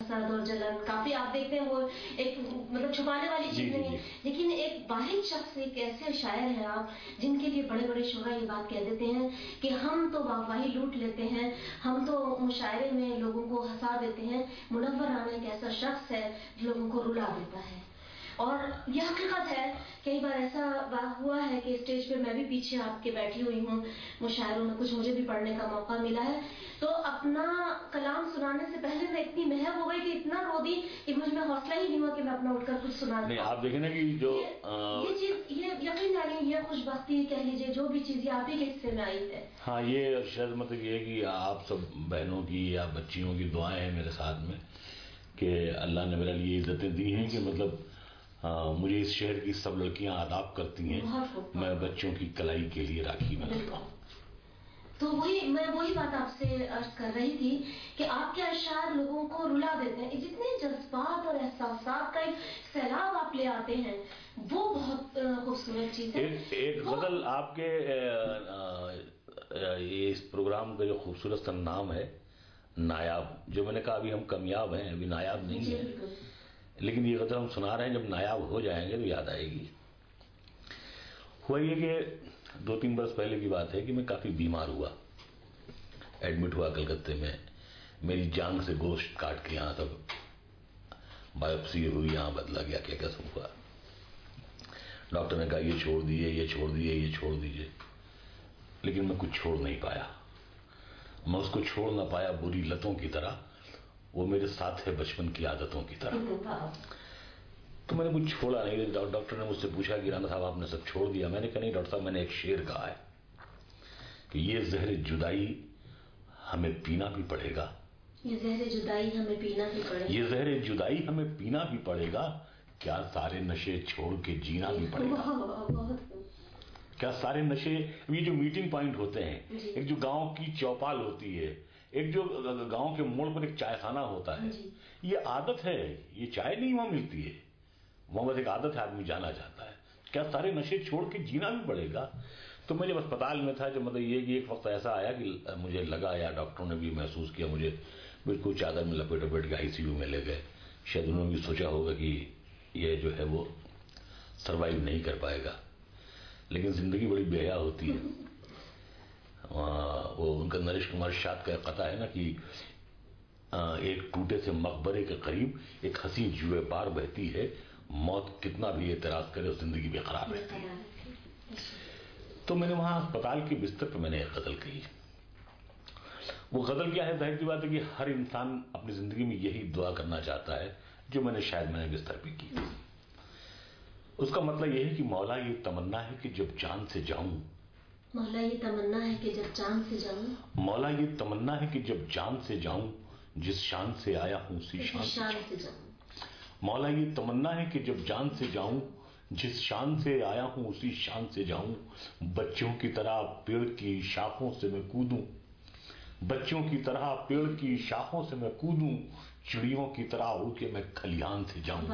حسد اور جلن کافی آپ دیکھتے ہیں، وہ ایک مطلب چھپانے والی چیز نہیں ہے، لیکن ایک واحد شخص، ایک ایسے شاعر ہیں آپ جن کے لیے بڑے بڑے شعراء یہ بات کہہ دیتے ہیں کہ ہم تو واہی لوٹ لیتے ہیں، ہم تو مشاعرے میں لوگوں کو ہنسا دیتے ہیں، منور رانا ایک ایسا شخص ہے جو لوگوں کو رلا دیتا ہے. اور یہ حقیقت ہے. کئی بار ایسا ہوا ہے کہ اسٹیج پہ میں بھی پیچھے آپ کے بیٹھی ہوئی ہوں، مشاعروں میں کچھ مجھے بھی پڑھنے کا موقع ملا ہے، تو اپنا کلام سنانے سے پہلے میں اتنی محب ہو گئی کہ اتنا رو دی کہ مجھ میں حوصلہ ہی نہیں ہوا کہ میں اپنا اٹھ کر کچھ سنا دوں. نہیں آپ دیکھیں نا کہ جو یہ چیز، یہ یقین جانیے، یہ خوش بختی کہہ لیجیے، جو بھی چیز یہ آپ ہی کے حصے میں آئی ہے. ہاں یہ شاید مطلب یہ ہے کہ آپ سب بہنوں کی یا بچیوں کی دعائیں ہیں میرے ساتھ میں کہ اللہ نے میرے لیے عزتیں دی ہیں کہ مطلب مجھے اس شہر کی سب لڑکیاں آداب کرتی ہیں، میں بچوں کی کلائی کے لیے راکھی بناتا ہوں. تو میں وہی بات آپ سے عرض کر رہی تھی کہ آپ کے اشعار لوگوں کو رلا دیتے ہیں. جتنے جذبات اور احساسات کا ایک سیلاب آپ لے آتے ہیں، وہ بہت خوبصورت چیز ہے. ایک غزل آپ کے اس پروگرام کا جو خوبصورت سا نام ہے نایاب، جو میں نے کہا ابھی ہم کامیاب ہیں، ابھی نایاب نہیں ہیں، لیکن یہ غزل ہم سنا رہے ہیں، جب نایاب ہو جائیں گے تو یاد آئے گی. ہوا یہ کہ 2-3 برس پہلے کی بات ہے کہ میں کافی بیمار ہوا، ایڈمٹ ہوا کلکتے میں. میری جانگ سے گوشت کاٹ کے یہاں سب بایوپسی ہوئی، یہاں بدلا گیا، کیا کیا سب ہوا. ڈاکٹر نے کہا یہ چھوڑ دیجیے، یہ چھوڑ دیجیے، یہ چھوڑ دیجیے، لیکن میں کچھ چھوڑ نہیں پایا. میں اس کو چھوڑ نہ پایا بری لتوں کی طرح، وہ میرے ساتھ ہے بچپن کی عادتوں کی طرح. تو میں نے کچھ چھوڑا نہیں. ڈاکٹر نے مجھ سے پوچھا کہ رانا صاحب آپ نے سب چھوڑ دیا؟ میں نے کہا نہیں ڈاکٹر صاحب، میں نے ایک شعر کہا ہے کہ یہ زہر جدائی ہمیں پینا بھی پڑے گا، یہ زہر جدائی ہمیں پینا بھی پڑے گا، یہ زہر جدائی ہمیں پینا بھی پڑے گا، کیا سارے نشے چھوڑ کے جینا بھی پڑے گا. کیا سارے نشے، یہ جو میٹنگ پوائنٹ ہوتے ہیں، ایک جو گاؤں کی چوپال ہوتی ہے، ایک جو گاؤں کے موڑ پر ایک چائے خانہ ہوتا ہے، یہ عادت ہے. یہ چائے نہیں وہاں ملتی ہے، وہاں بس ایک عادت ہے، آدمی جانا چاہتا ہے. کیا سارے نشے چھوڑ کے جینا بھی پڑے گا. تو میں جب اسپتال میں تھا، جب مطلب یہ کہ ایک وقت ایسا آیا کہ مجھے لگا، یا ڈاکٹروں نے بھی محسوس کیا، مجھے بالکل چادر میں لپیٹ لپیٹ کے ICU میں لے گئے. شاید انہوں نے بھی سوچا ہوگا کہ یہ جو ہے وہ سروائیو نہیں کر پائے گا، لیکن زندگی بڑی بے حیا ہوتی ہے. وہ ان کا نریش کمار شاد کا قطعہ ہے نا کہ ایک ٹوٹے سے مقبرے کے قریب ایک حسین جوئے بار بہتی ہے، موت کتنا بھی اعتراض کرے اس زندگی بے قرار رہتی ہے. تو میں نے وہاں اسپتال کے بستر پہ میں نے ایک غزل کہی. وہ غزل کیا ہے؟ ظاہر سی بات ہے کہ ہر انسان اپنی زندگی میں یہی دعا کرنا چاہتا ہے جو میں نے بستر پہ کی. اس کا مطلب یہ ہے کہ مولا یہ تمنا ہے کہ جب جان سے جاؤں، مولا یہ تمنا ہے کہ جب جان سے جاؤں، مولا یہ تمنا ہے کہ جب جان سے جاؤں، جس شان سے آیا ہوں اسی شان سے جاؤں. مولا یہ تمنا ہے کہ جب جان سے جاؤں، جس شان سے آیا ہوں اسی شان سے جاؤں. بچوں کی طرح پیڑ کی شاخوں سے میں کودوں، بچوں کی طرح پیڑ کی شاخوں سے میں کودوں، چڑیوں کی طرح اڑ کے میں کھلیان سے جاؤں،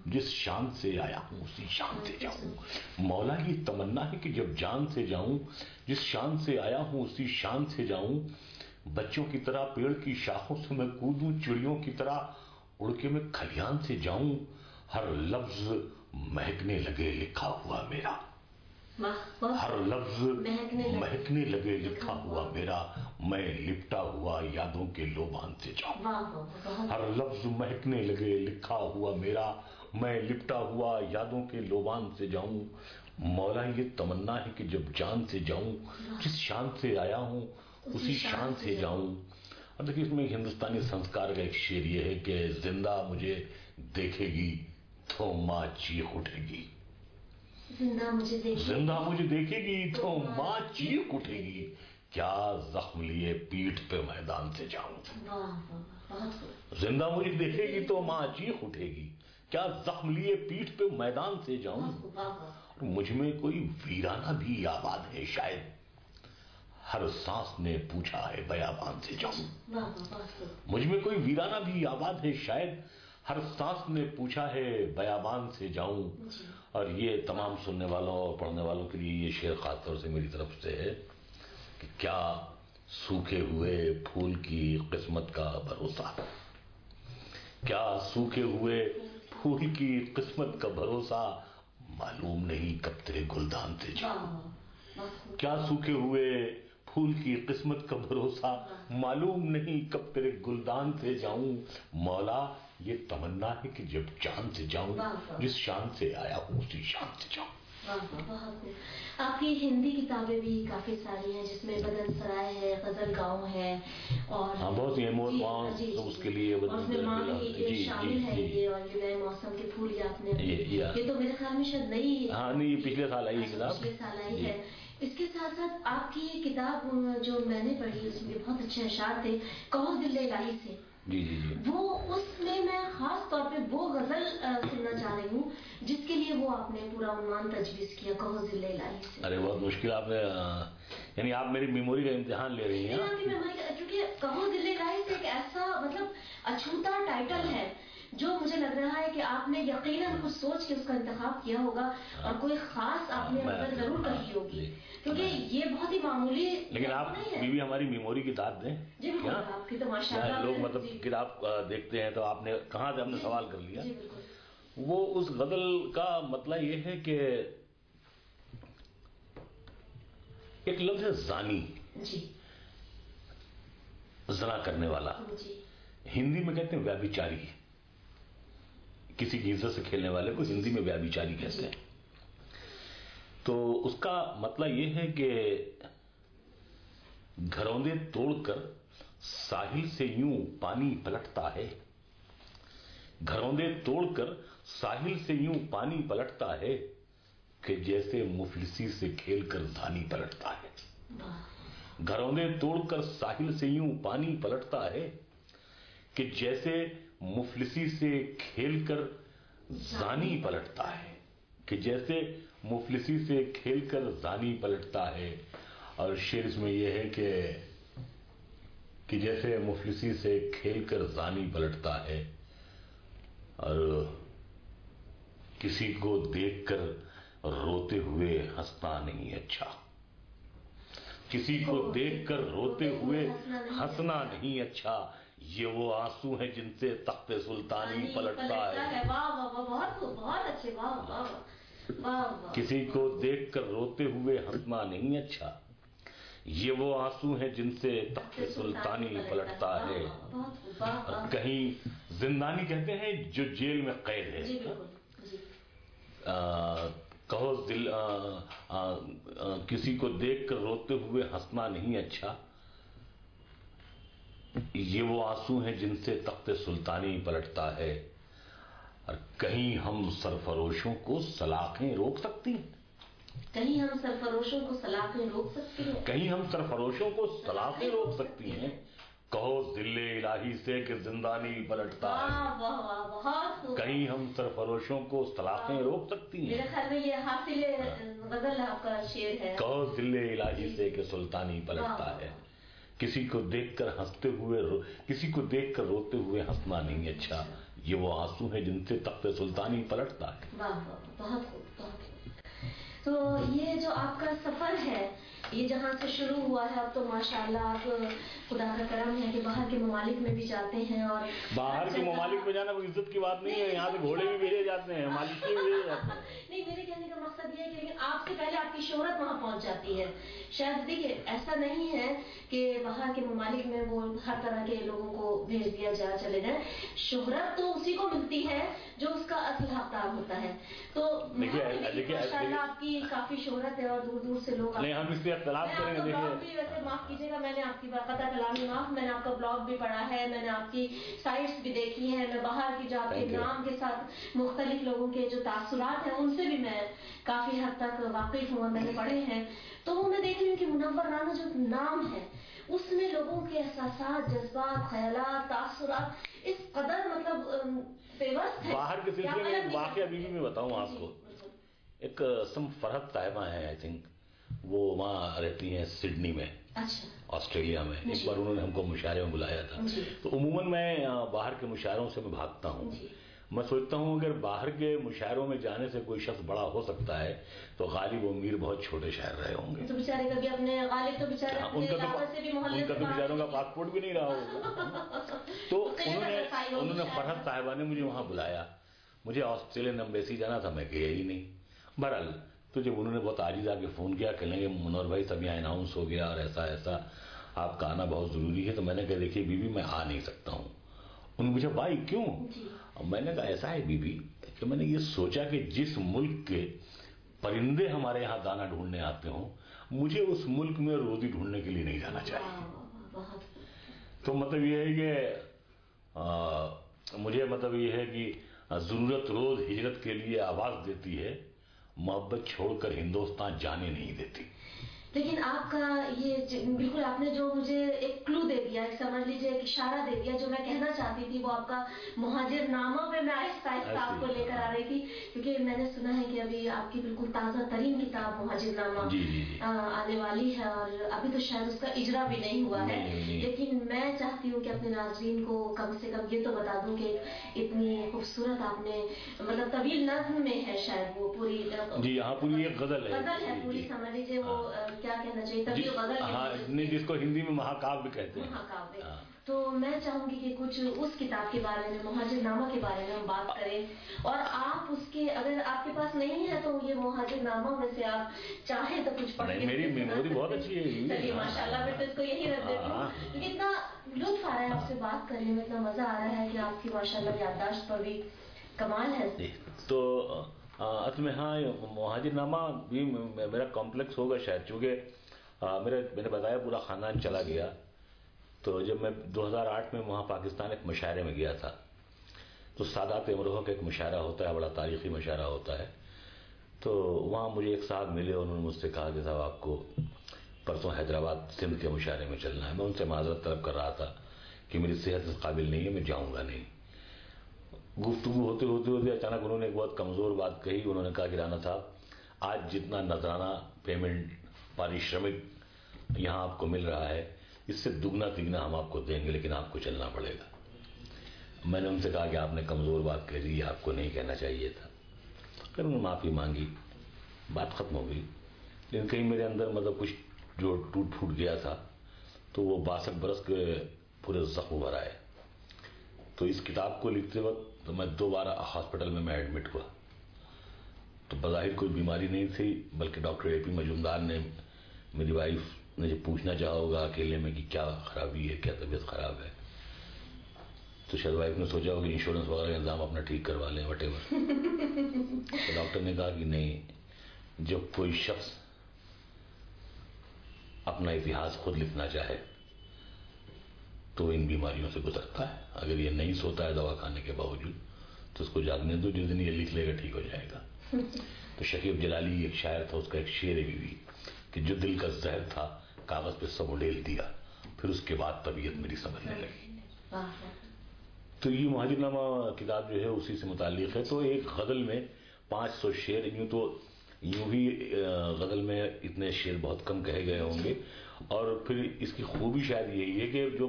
جس شان سے آیا ہوں اسی شان سے جاؤں. مولا یہ تمنا ہے کہ جب جان سے جاؤں، جس شان سے آیا ہوں اسی شان سے جاؤں. بچوں کی طرح پیڑ کی شاخوں سے میں کودوں، چڑیوں کی طرح اڑ کے میں کھلیان سے جاؤں. ہر لفظ مہکنے لگے لکھا ہوا میرا، ہر لفظ مہکنے لگے لکھا ہوا میرا، میں لپٹا ہوا یادوں کے لوبان سے جاؤں. ہر لفظ مہکنے لگے لکھا ہوا میرا، میں لپٹا ہوا یادوں کے لوبان سے جاؤں. مولا یہ تمنا ہے کہ جب جان سے جاؤں، جس شان سے آیا ہوں اسی شان سے جاؤں. اور دیکھیے اس میں ہندوستانی سنسکار کا ایک شعر یہ ہے کہ زندہ مجھے دیکھے گی تو ماں چیخ اٹھے گی، زندہ مجھے دیکھے گی تو ماں چیخ اٹھے گی، کیا زخم لیے پیٹھ پہ میدان سے جاؤں. زندہ مجھے دیکھے گی تو ماں چیخ اٹھے گی، کیا زخم لیے پیٹھ پہ میدان سے جاؤں. مجھ میں کوئی ویرانہ بھی آباد ہے شاید، ہر سانس نے پوچھا ہے بیابان سے جاؤں. مجھ میں کوئی ویرانہ بھی آباد ہے شاید، ہر سانس نے پوچھا ہے بیابان سے جاؤں. اور یہ تمام سننے والوں اور پڑھنے والوں کے لیے یہ شعر خاص طور سے میری طرف سے ہے کہ کیا سوکھے ہوئے پھول کی قسمت کا بھروسہ، کیا سوکھے ہوئے پھول کی قسمت کا بھروسہ، معلوم نہیں کب تیرے گلدان سے جاؤں. کیا سوکھے ہوئے پھول کی قسمت کا بھروسہ، معلوم نہیں کب تیرے گلدان سے جاؤں. مولا یہ تمنا ہے کہ جب چاند سے جاؤں، جس شان سے آیا ہوں اسی شان سے جاؤں. آپ کی ہندی کتابیں بھی کافی ساری ہیں جس میں بدن سرائے ہے، غزل گاؤں ہے، اور بہت اس کے لیے شامل ہے یہ، اور یہ نئے موسم کے پھول آپ نے، یہ تو میرے خیال میں شاید نئی، نہیں یہ پچھلے سال آئی کتاب، پچھلے سال آئی ہے. اس کے ساتھ ساتھ آپ کی یہ کتاب جو میں نے پڑھی اس میں بہت اچھے اشعار تھے، کہو دل الہی سے. وہ اس میں خاص طور پہ وہ غزل سننا چاہ رہی ہوں جس کے لیے وہ آپ نے پورا عنوان تجویز کیا، کہو دل الہی سے. ارے بہت مشکل آپ نے، یعنی آپ میری میموری کا امتحان لے رہی ہیں. کیونکہ کہو دل الہی سے ایک ایسا مطلب اچھوتا ٹائٹل ہے جو مجھے لگ رہا ہے کہ آپ نے یقیناً کچھ سوچ کے اس کا انتخاب کیا ہوگا اور کوئی خاص آپ نے غزل ضرور کہی ہوگی، کیونکہ یہ بہت ہی معمولی. لیکن آپ بیوی ہماری میموری کی داد دیں. جی بالکل، آپ کی تو ماشاءاللہ لوگ مطلب کتاب دیکھتے ہیں تو آپ نے کہاں سے ہم نے سوال کر لیا. وہ اس غزل کا مطلب یہ ہے کہ ایک لفظ ہے زانی، زنا کرنے والا. ہندی میں کہتے ہیں ویابچاری، کسی کی عزت سے کھیلنے والے کو ہندی میں ویابچاری کہتے ہیں. تو اس کا مطلب یہ ہے کہ گھروندے توڑ کر ساحل سے یوں پانی پلٹتا ہے، گھروندے توڑ کر ساحل سے یوں پانی پلٹتا ہے کہ جیسے مفلسی سے کھیل کر زانی پلٹتا ہے. گھروندے توڑ کر ساحل سے یوں پانی پلٹتا ہے کہ جیسے مفلسی سے کھیل کر زانی پلٹتا ہے، کہ جیسے مفلسی سے کھیل کر زانی پلٹتا ہے. اور شعر اس میں یہ ہے کہ جیسے مفلسی سے کھیل کر زانی پلٹتا ہے، اور کسی کو دیکھ کر روتے ہوئے ہنسنا نہیں اچھا، کسی کو دیکھ کر روتے ہوئے ہنسنا نہیں اچھا. یہ وہ آنسو ہیں جن سے تخت سلطانی پلٹتا ہے. بہت اچھے، کسی کو دیکھ کر روتے ہوئے ہنسنا نہیں اچھا، یہ وہ آنسو ہیں جن سے تخت سلطانی پلٹتا ہے. کہیں زندانی کہتے ہیں جو جیل میں قید ہے. کہو دل کسی کو دیکھ کر روتے ہوئے ہنسنا نہیں اچھا، یہ وہ آنسو ہیں جن سے تخت سلطانی پلٹتا ہے. اور کہیں ہم سرفروشوں کو سلاخیں روک سکتی ہیں، کہیں ہم سرفروشوں کو سلاخیں روک سکتی ہیں، کہیں ہم سرفروشوں کو سلاخیں روک سکتی ہیں. کہو ذل الہی سے کہ زندانی پلٹتا ہے. کہیں ہم سرفروشوں کو سلاخیں روک سکتی ہیں. میرے خیال میں یہ حاصل غزل آپ کا شعر ہے. کہو ذل الہی سے کہ سلطانی پلٹتا ہے. کسی کو دیکھ کر ہنستے ہوئے، کسی کو دیکھ کر روتے ہوئے ہنسنا نہیں اچھا، یہ وہ آنسو ہے جن سے تخت سلطانی پلٹتا ہے. بہت خوب. تو یہ جو آپ کا سفر ہے یہ جہاں سے شروع ہوا ہے اب تو ماشاءاللہ آپ خدا کا کرم ہے کہ باہر کے ممالک میں بھی جاتے ہیں. اور باہر کے ممالک میں جانا کوئی عزت کی بات نہیں ہے، یہاں سے گھوڑے بھی بھیجے جاتے ہیں، مالک بھی بھیجے جاتے ہیں. نہیں، میرے کہنے کا مقصد یہ ہے کہ لیکن آپ سے پہلے آپ کی شہرت وہاں پہنچ جاتی ہے. شاید دیکھیے ایسا نہیں ہے کہ باہر کے ممالک میں وہ ہر طرح کے لوگوں کو بھیج دیا جائے چلے جائیں. شہرت تو اسی کو ملتی ہے جو اس کا اصل حقدار ہوتا ہے. تو ماشاءاللہ آپ کی کافی شہرت ہے اور دور دور سے لوگ. نہیں ہم اس پہ اختلاف کریں گے. دیکھیے ویسے معاف کیجیے گا، میں نے آپ کی قطع کلامی معاف، میں نے آپ کا بلاگ بھی پڑھا ہے، میں نے آپ کی سائٹس بھی دیکھی ہیں، میں باہر کی جو آپ کے نام کے ساتھ مختلف لوگوں کے جو تاثرات ہیں ان سے بھی میں کافی حد تک واقف ہوں، میں نے پڑھے ہیں. تو وہ میں دیکھ رہی ہوں کہ منور رانا جو نام ہے اس میں لوگوں کے احساسات، جذبات، خیالات، تاثرات اس قدر مطلب پیوست ہے. باہر کے سلسلے میں ایک واقعہ ابھی بھی میں بتاؤں آپ کو. ایک سم فرحت صاحبہ ہیں، آئی تھنک وہ وہاں رہتی ہیں سڈنی میں، آسٹریلیا میں. ایک بار انہوں نے ہم کو مشاعرے میں بلایا تھا. تو عموماً میں باہر کے مشاعروں سے میں بھاگتا ہوں. میں سوچتا ہوں اگر باہر کے مشاعروں میں جانے سے کوئی شخص بڑا ہو سکتا ہے تو غالب و میر بہت چھوٹے شاعر رہے ہوں گے. تو بیچارے کبھی اپنے غالب تو بیچارے ان کا تو بیچاروں کا پاسپورٹ بھی نہیں رہا ہوگا. تو انہوں نے فرحت صاحبہ نے مجھے وہاں بلایا. مجھے آسٹریلین ایمبیسی جانا تھا, میں گیا ہی نہیں. بہرحال تو جب انہوں نے بہت عاجز آ کے فون کیا, کہنے لگے منور بھائی سب یہاں اناؤنس ہو گیا اور ایسا ایسا آپ کا آنا بہت ضروری ہے. تو میں نے کہا دیکھیے بی بی میں آ نہیں سکتا ہوں. انہوں نے پوچھا بھائی کیوں؟ میں نے کہا ایسا ہے بی بی کہ میں نے یہ سوچا کہ جس ملک کے پرندے ہمارے یہاں دانا ڈھونڈنے آتے ہوں, مجھے اس ملک میں روزی ڈھونڈنے کے لیے نہیں جانا چاہیے. تو مطلب یہ ہے کہ مجھے مطلب یہ ہے کہ ضرورت روز ہجرت کے لیے آواز دیتی ہے, محبت چھوڑ کر ہندوستان جانے نہیں دیتی. لیکن آپ کا یہ بالکل آپ نے جو مجھے ایک کلو دے دیا, ایک سمجھ لیجیے ایک اشارہ دے دیا, جو میں کہنا چاہتی تھی وہ آپ کا مہاجر نامہ پہ میں آہستہ آہستہ آپ کو لے کر آ رہی تھی. کیونکہ میں نے سنا ہے کہ ابھی آپ کی بالکل تازہ ترین کتاب مہاجر نامہ آنے والی ہے, اور ابھی تو شاید اس کا اجرا بھی نہیں ہوا ہے. لیکن میں چاہتی ہوں کہ اپنے ناظرین کو کم سے کم یہ تو بتا دوں کہ اتنی خوبصورت آپ نے مطلب طویل نظم میں ہے شاید وہ پوری, جی ہاں پوری ایک غزل ہے پوری, سمجھ لیجیے وہ کیا کہنا چاہیے طویل غزل, جس کو ہندی میں مہاکاویہ کہتے ہیں. مہاکاویہ. تو میں چاہوں گی کہ کچھ اس کتاب کے بارے میں, مہاجر نامہ کے بارے میں ہم بات کریں. اور آپ اس کے اگر آپ کے پاس نہیں ہے تو یہ مہاجر نامہ میں سے آپ چاہیں تو کچھ پڑھ کے. میری میموری بہت اچھی ہے. چلیے ماشاء اللہ, میں تو اس کو یہی رکھ دیتی ہوں کیونکہ اتنا لطف آ رہا ہے آپ سے بات کرنے میں, اتنا مزہ آ رہا ہے کہ آپ کی ماشاء اللہ یادداشت پر بھی کمال ہے. تو اصل میں ہاں مہاجر نامہ بھی میرا کمپلیکس ہوگا شاید, چونکہ میں نے بتایا پورا خاندان چلا گیا. تو جب میں 2008 میں وہاں پاکستان ایک مشاعرے میں گیا تھا, تو سادات امروہہ کا ایک مشاعرہ ہوتا ہے, بڑا تاریخی مشاعرہ ہوتا ہے. تو وہاں مجھے ایک صاحب ملے, انہوں نے مجھ سے کہا کہ صاحب آپ کو پرسوں حیدرآباد سندھ کے مشاعرے میں چلنا ہے. میں ان سے معذرت طلب کر رہا تھا کہ میری صحت اس قابل نہیں ہے, میں جاؤں گا نہیں. گفتگو ہوتے ہوتے ہوتے اچانک انہوں نے ایک بہت کمزور بات کہی. انہوں نے کہا کہ رانا صاحب آج جتنا نذرانہ پیمنٹ پارشرمک یہاں آپ کو مل رہا ہے, اس سے دگنا تگنا ہم آپ کو دیں گے, لیکن آپ کو چلنا پڑے گا. میں نے ان سے کہا کہ آپ نے کمزور بات کہہ دی, آپ کو نہیں کہنا چاہیے تھا. پھر انہوں نے معافی مانگی, بات ختم ہو گئی. لیکن کہیں میرے اندر مطلب کچھ جو ٹوٹ پھوٹ گیا تھا, تو وہ 62 برس کے پورے زخم بھر آئے. تو اس کتاب کو لکھتے وقت میں دوبارہ ہاسپٹل میں ایڈمٹ ہوا. تو بظاہر کوئی بیماری نہیں تھی, بلکہ ڈاکٹر اے پی مجومدار نے, میری وائف نے جب پوچھنا چاہا ہوگا اکیلے میں کہ کیا خرابی ہے, کیا طبیعت خراب ہے, تو شاید وائف نے سوچا ہوگا کہ انشورنس وغیرہ کا انتظام اپنا ٹھیک کروا لیں وٹ ایور. تو ڈاکٹر نے کہا کہ نہیں, جب کوئی شخص اپنا اتہاس خود لکھنا چاہے تو ان بیماریوں سے گزرتا ہے. اگر یہ نہیں سوتا ہے دوا کھانے کے باوجود تو اس کو جاگنے دو, جس دن یہ لکھ لے گا ٹھیک ہو جائے گا. تو شکیب جلالی ایک شاعر تھا, اس کا ایک شعر ہے بھی کہ جو دل کا زہر تھا کاغذ پہ سب اڈیل دیا, پھر اس کے بعد طبیعت میری سمجھنے لگی. تو یہ مہاجر نامہ کتاب جو ہے اسی سے متعلق ہے. تو ایک غزل میں 500 شعر, یوں ہی غزل میں اتنے شعر بہت کم کہے گئے ہوں گے. اور پھر اس کی خوبی شاید یہی ہے کہ جو